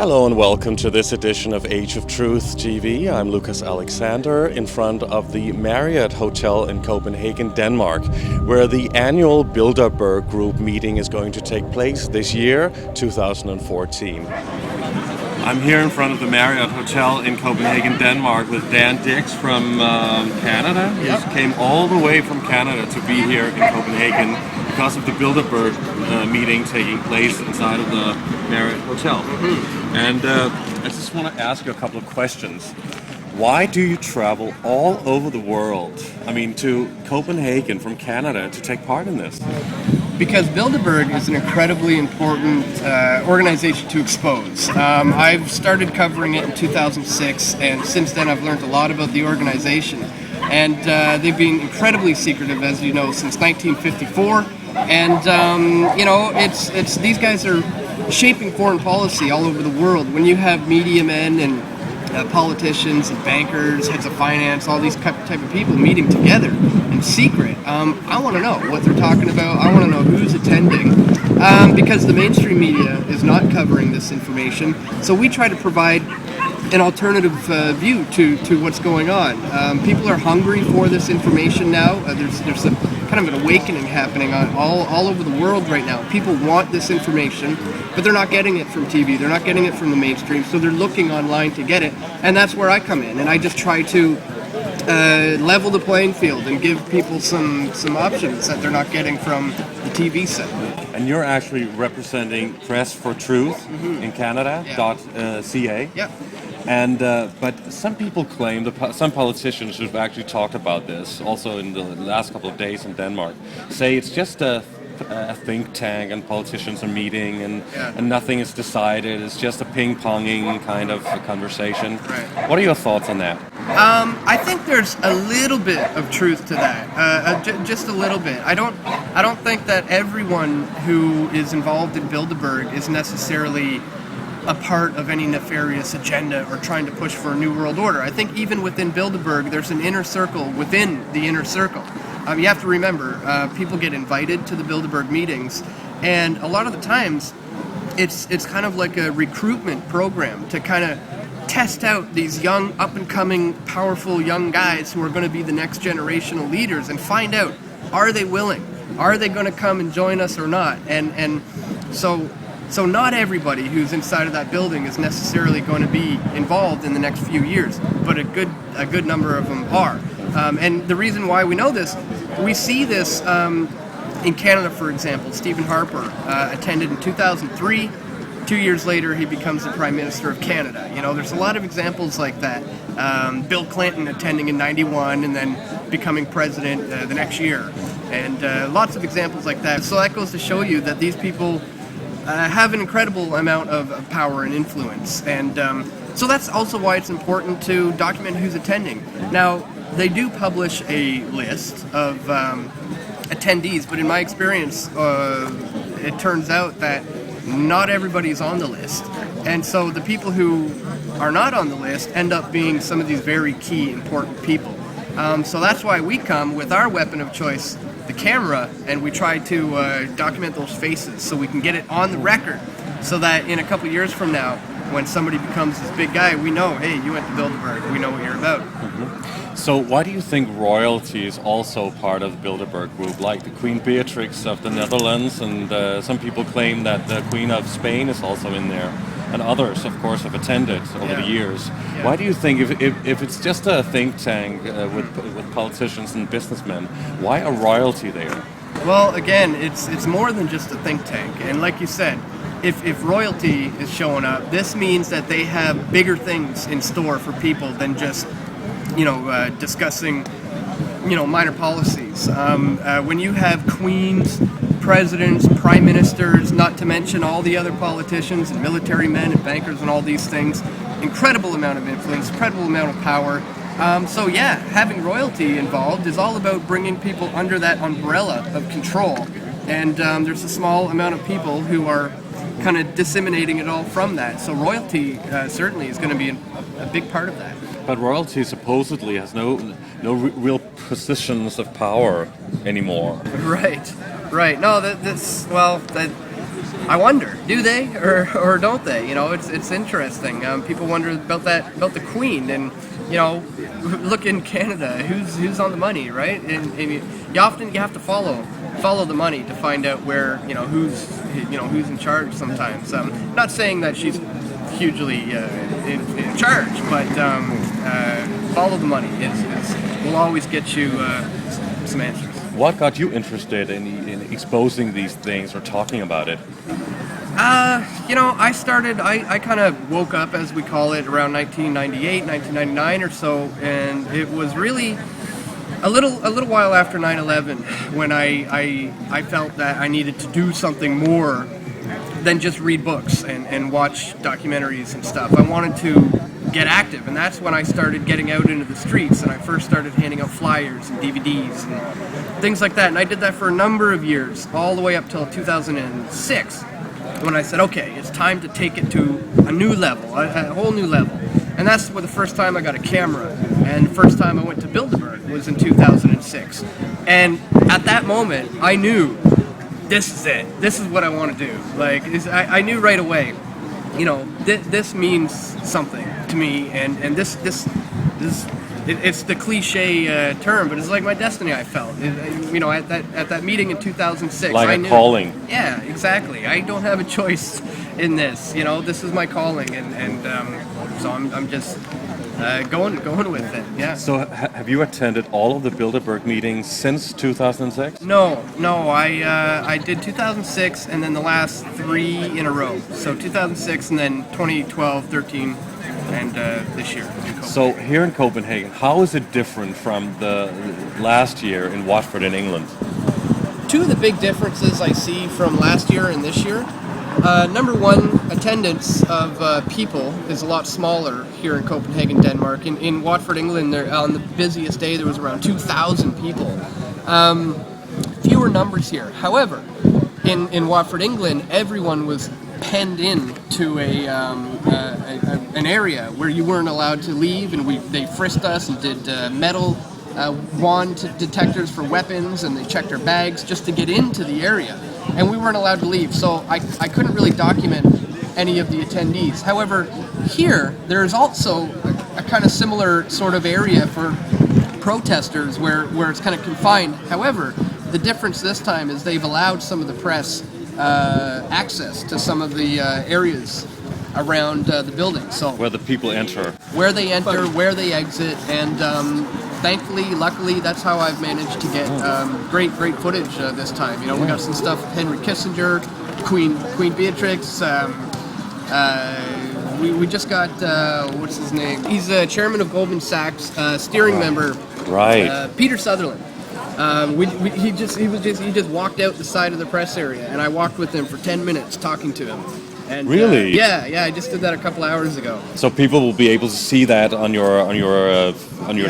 Hello and welcome to this edition of Age of Truth TV. I'm Lucas Alexander in front of the Marriott Hotel in Copenhagen, Denmark, where the annual Bilderberg Group meeting is going to take place this year, 2014. I'm here in front of the Marriott Hotel in Copenhagen, Denmark with DICKS from Canada. He came all the way from Canada to be here in Copenhagen because of the Bilderberg meeting taking place inside of the Marriott Hotel. And I just want to ask you a couple of questions. Why do you travel all over the world, to Copenhagen from Canada to take part in this? Because Bilderberg is an incredibly important organization to expose. I've started covering it in 2006, and since then I've learned a lot about the organization. And they've been incredibly secretive, as you know, since 1954. And it's these guys are shaping foreign policy all over the world. When you have media men and politicians and bankers, heads of finance, all these type of people meeting together in secret, I want to know what they're talking about. I want to know who's attending, because the mainstream media is not covering this information. So we try to provide an alternative view to what's going on. People are hungry for this information now. There's a kind of an awakening happening all over the world right now. People want this information, but they're not getting it from TV. They're not getting it from the mainstream, so they're looking online to get it. And that's where I come in, and I just try to level the playing field and give people some options that they're not getting from the TV set. And you're actually representing Press for Truth in Canada, .ca. Yeah. And but some people claim, some politicians who've actually talked about this, also in the last couple of days in Denmark, say it's just a think tank and politicians are meeting and nothing is decided. It's just a ping-ponging kind of conversation. Right. What are your thoughts on that? I think there's a little bit of truth to that, just a little bit. I don't think that everyone who is involved in Bilderberg is necessarily a part of any nefarious agenda or trying to push for a new world order. I think even within Bilderberg, there's an inner circle within the inner circle. You have to remember, people get invited to the Bilderberg meetings, and a lot of the times, it's kind of like a recruitment program to kind of test out these young, up-and-coming, powerful young guys who are going to be the next generation of leaders and find out, are they willing? Are they going to come and join us or not? And so not everybody who's inside of that building is necessarily going to be involved in the next few years, but a good number of them are. And the reason why we know this, we see this in Canada, for example. Stephen Harper attended in 2003. 2 years later, he becomes the Prime Minister of Canada. There's a lot of examples like that. Bill Clinton attending in 91 and then becoming president the next year. And lots of examples like that. So that goes to show you that these people have an incredible amount of power and influence. And so that's also why it's important to document who's attending. Now, they do publish a list of attendees, but in my experience, it turns out that not everybody's on the list. And so the people who are not on the list end up being some of these very key, important people. So that's why we come with our weapon of choice, the camera, and we try to document those faces so we can get it on the record, so that in a couple years from now, when somebody becomes this big guy, we know, hey, you went to Bilderberg, we know what you're about. So why do you think royalty is also part of the Bilderberg Group, like the Queen Beatrix of the Netherlands, and some people claim that the Queen of Spain is also in there, and others, of course, have attended over the years. Yeah. Why do you think, if it's just a think tank with politicians and businessmen, why are royalty there? Well, again, it's more than just a think tank, and like you said, if royalty is showing up, this means that they have bigger things in store for people than just discussing, minor policies. When you have queens, presidents, prime ministers, not to mention all the other politicians and military men and bankers and all these things, incredible amount of influence, incredible amount of power. So yeah, having royalty involved is all about bringing people under that umbrella of control. And there's a small amount of people who are kind of disseminating it all from that. So royalty certainly is going to be a big part of that. But royalty supposedly has no real positions of power anymore. Right. No, I wonder, do they or don't they? You know, it's interesting. People wonder about the Queen, and you know, look in Canada, who's on the money, right? And you have to follow the money to find out where who's in charge. Sometimes, not saying that she's hugely in charge, but follow the money will always get you some answers. What got you interested in exposing these things or talking about it? I kind of woke up, as we call it, around 1998, 1999 or so, and it was really a little while after 9/11 when I felt that I needed to do something more than just read books and watch documentaries and stuff. I wanted to get active, and that's when I started getting out into the streets, and I first started handing out flyers and DVDs and things like that, and I did that for a number of years, all the way up till 2006, when I said, okay, it's time to take it to a new level, a whole new level. And that's the first time I got a camera, and the first time I went to Bilderberg was in 2006. And at that moment, I knew, this is it. This is what I want to do. I knew right away, this means something to me, and this it's the cliche term, but it's like my destiny. I felt, at that meeting in 2006, like I a knew, calling. Yeah, exactly. I don't have a choice in this. This is my calling, and so I'm just going with it. Yeah. So have you attended all of the Bilderberg meetings since 2006? No. I did 2006 and then the last 3 in a row. So 2006 and then 2012, 13, and this year. So here in Copenhagen, how is it different from the last year in Watford in England? Two of the big differences I see from last year and this year. Number one, attendance of people is a lot smaller here in Copenhagen, Denmark. In Watford, England, on the busiest day, there was around 2,000 people. Fewer numbers here. However, in Watford, England, everyone was penned in to an area where you weren't allowed to leave, and they frisked us and did metal wand detectors for weapons, and they checked our bags just to get into the area. And we weren't allowed to leave, so I couldn't really document any of the attendees. However, here, there's also a kind of similar sort of area for protesters where it's kind of confined. However, the difference this time is they've allowed some of the press access to some of the areas around the building. So where the people enter. Where they enter, where they exit, and thankfully, luckily, that's how I've managed to get great footage this time. We got some stuff with Henry Kissinger, Queen Beatrix. We just got what's his name? He's chairman of Goldman Sachs, steering member. Right. Peter Sutherland. He just walked out the side of the press area, and I walked with him for 10 minutes talking to him. And, really? Yeah. I just did that a couple hours ago. So people will be able to see that on your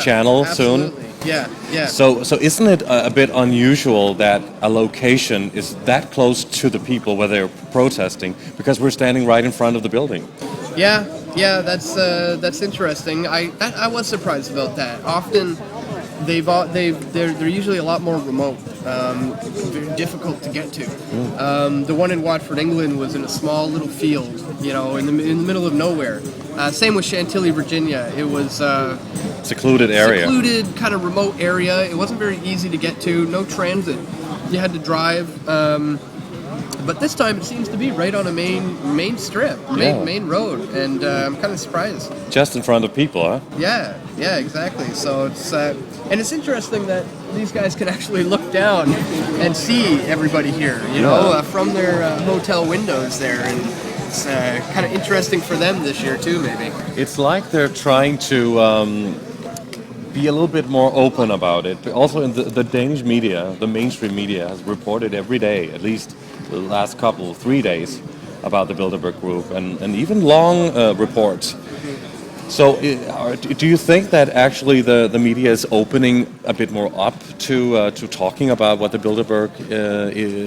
channel absolutely. soon. Yeah. So isn't it a bit unusual that a location is that close to the people where they're protesting, because we're standing right in front of the building? Yeah. That's interesting. I was surprised about that. Often they're usually a lot more remote, very difficult to get to. The one in Watford, England, was in a small little field, in the middle of nowhere. Same with Chantilly, Virginia. It was secluded area. Secluded, kind of remote area. It wasn't very easy to get to. No transit. You had to drive. But this time it seems to be right on a main strip, main road, and I'm kind of surprised. Just in front of people, huh? Yeah, exactly. So it's interesting that these guys can actually look down and see everybody here, from their hotel windows there, and it's kind of interesting for them this year too, maybe. It's like they're trying to be a little bit more open about it. Also, in the Danish media, the mainstream media has reported every day, at least the last 3 days, about the Bilderberg Group, and even long reports. So do you think that actually the media is opening a bit more up to talking about what the Bilderberg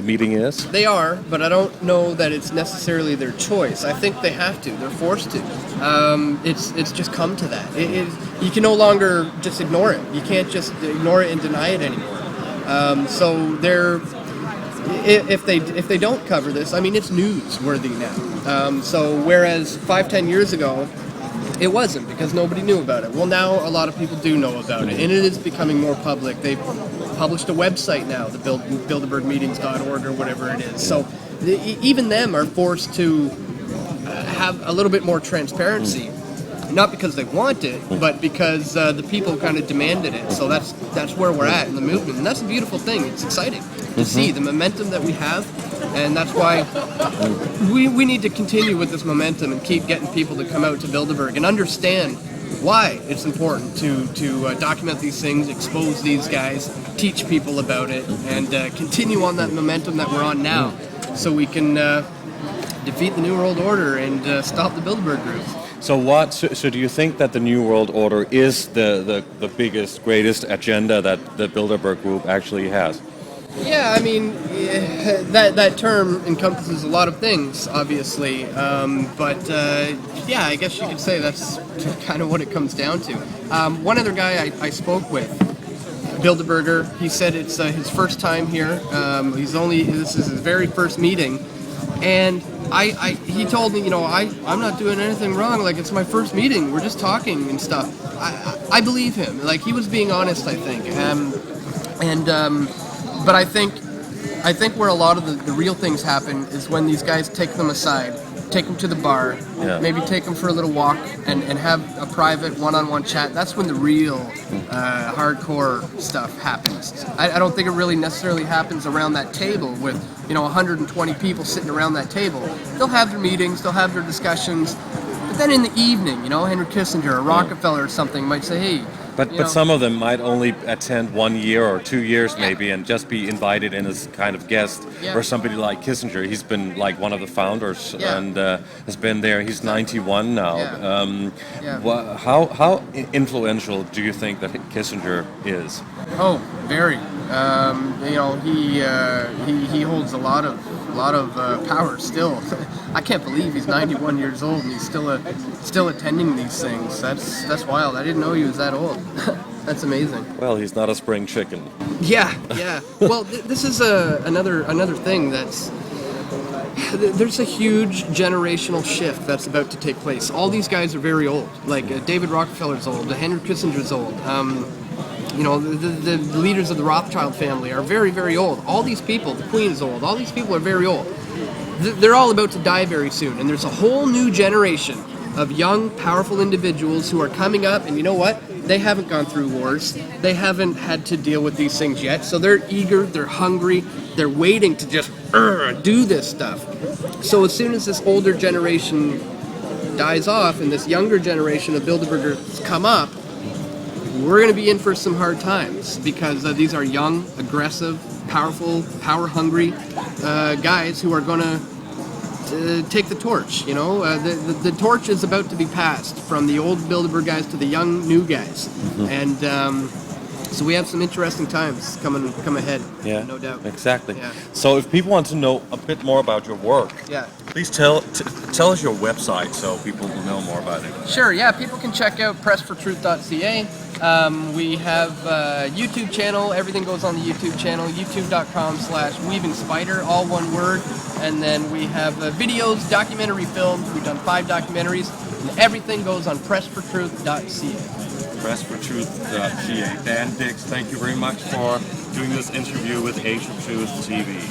meeting is? They are, but I don't know that it's necessarily their choice. I think they have to. They're forced to. It's just come to that. You can no longer just ignore it. You can't just ignore it and deny it anymore. So if they don't cover this, I mean, it's newsworthy now. So whereas 5-10 years ago, it wasn't, because nobody knew about it. Well, now a lot of people do know about it, and it is becoming more public. They've published a website now, the bilderbergmeetings.org or whatever it is. So even them are forced to have a little bit more transparency. Not because they want it, but because the people kind of demanded it. So that's where we're at in the movement, and that's a beautiful thing. It's exciting to see the momentum that we have, and that's why we need to continue with this momentum and keep getting people to come out to Bilderberg and understand why it's important to document these things, expose these guys, teach people about it, and continue on that momentum that we're on now, so we can defeat the New World Order and stop the Bilderberg Group. So do you think that the New World Order is the biggest, greatest agenda that the Bilderberg Group actually has? Yeah, I mean, that term encompasses a lot of things, obviously. But yeah, I guess you could say that's kind of what it comes down to. One other guy I spoke with, Bilderberger, he said it's his first time here. This is his very first meeting. And he told me, I'm not doing anything wrong. Like, it's my first meeting. We're just talking and stuff. I believe him. Like, he was being honest, I think. But I think where a lot of the real things happen is when these guys take them aside, take them to the bar, maybe take them for a little walk, and have a private one-on-one chat. That's when the real hardcore stuff happens. I don't think it really necessarily happens around that table with 120 people sitting around that table. They'll have their meetings, they'll have their discussions, but then in the evening, Henry Kissinger or Rockefeller or something might say, hey. But some of them might only attend 1 year or 2 years maybe, and just be invited in as kind of guest. Or somebody like Kissinger, he's been like one of the founders and has been there. He's 91 now. How influential do you think that Kissinger is? Oh, very. He holds a lot of power still. I can't believe he's 91 years old and he's still attending these things. That's wild. I didn't know he was that old. That's amazing. Well, he's not a spring chicken. Yeah. Well, this is another thing there's a huge generational shift that's about to take place. All these guys are very old. Like David Rockefeller's old, Henry Kissinger's old. The leaders of the Rothschild family are very, very old. All these people, the Queen is old. All these people are very old. They're all about to die very soon, and there's a whole new generation of young, powerful individuals who are coming up, and you know what? They haven't gone through wars. They haven't had to deal with these things yet, so they're eager, they're hungry, they're waiting to just do this stuff. So as soon as this older generation dies off and this younger generation of Bilderbergers come up, we're going to be in for some hard times, because these are young, aggressive, powerful, power-hungry guys who are going to take the torch. The torch is about to be passed from the old Bilderberg guys to the young, new guys. And so we have some interesting times come ahead, no doubt. Exactly. Yeah. So if people want to know a bit more about your work, please tell us your website so people will know more about it. Sure, people can check out pressfortruth.ca. We have a YouTube channel. Everything goes on the YouTube channel, youtube.com/weavingspider, all one word. And then we have videos, documentary films. We've done 5 documentaries. And everything goes on pressfortruth.ca. Pressfortruth.ca. Dan DICKS, thank you very much for doing this interview with Age of Truth TV.